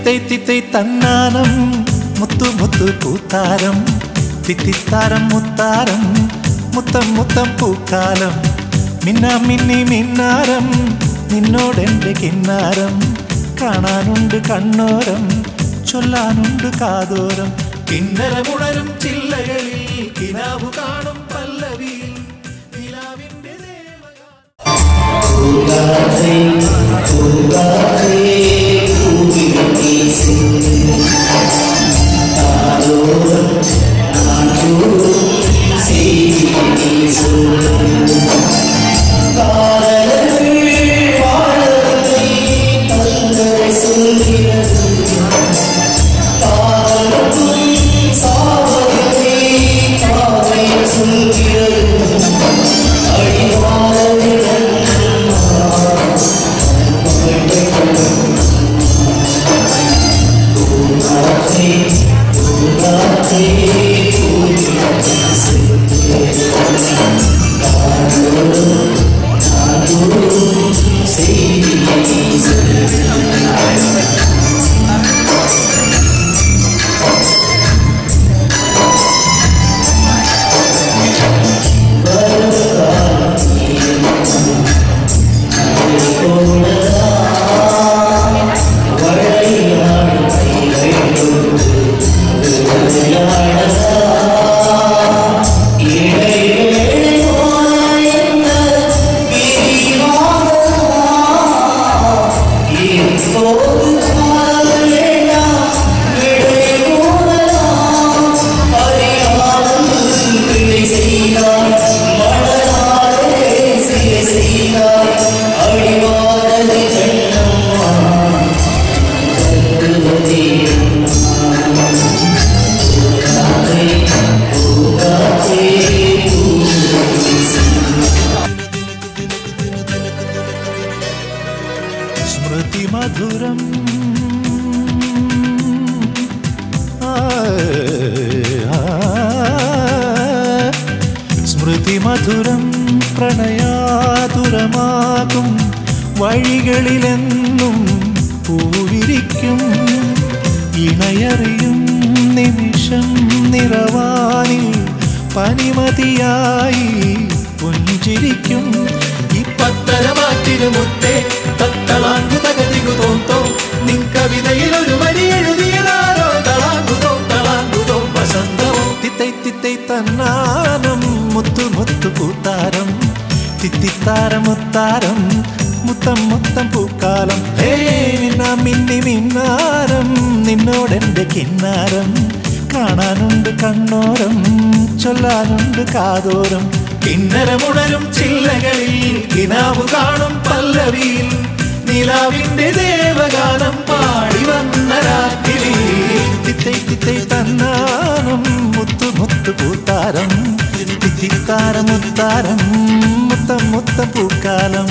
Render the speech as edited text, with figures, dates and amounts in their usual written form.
തിത്തൈ തിത്തൈ തന്നാനം മുത്തു മുത്തു പൂത്താരം തിത്തിത്താരം മുത്താരം മുത്തം മുത്തം പൂക്കാലം മിന്നാ മിന്നി മിന്നാരം നിന്നോടെൻ്റെ കിന്നാരം കാണാനുണ്ട് കണ്ണോരം ചൊല്ലാനുണ്ട് കാതോരം കിന്നരമുണരും ചില്ലകളിൽ കിനാവു കാണും പല്ലവിയിൽ നിലാവിൻ്റെ സ്മൃതി മധുരം സ്മൃതി മധുരം പ്രണയാതുരമാകും വഴികളിലെന്നും പൂവിരിക്കും ഇണയറിയും നിമിഷം നിറവാനിൽ പനിമതിയായി പുഞ്ചിരിക്കും ഈ പത്തരമാറ്റിന് മുത്തേ തത്തളാങ്കു തകതികു തോന്തോ നിൻ കവിതയിൽ ഒരു വരി എഴുതിയതാരോ തളാങ്കുതോ തളാങ്കുതോ വസന്തമോ തിത്തൈ തിത്തൈ തന്നാനം മുത്തു മുത്തു പൂത്താരം തിത്തിത്താരം മുത്താരം മുത്തം മുത്തം പൂക്കാലം ഹേ മിന്നാ മിന്നി മിന്നാരം നിന്നോടെൻ്റെ കിന്നാരം കാണാനുണ്ട് കണ്ണോരം ചൊല്ലാനുണ്ട് കാതോരം കിന്നരമുണരും ചില്ലകളിൽ കിനാവു കാണും പല്ലവിയിൽ നിലാവിൻ്റെ ദേവഗാനം പാടി വന്ന രാത്രി തിത്തൈ തിത്തൈ തന്നാനം മുത്തു മുത്തു പൂത്താരം തിത്തിത്താരം മുത്താരം മുത്തം മുത്തം പൂക്കാലം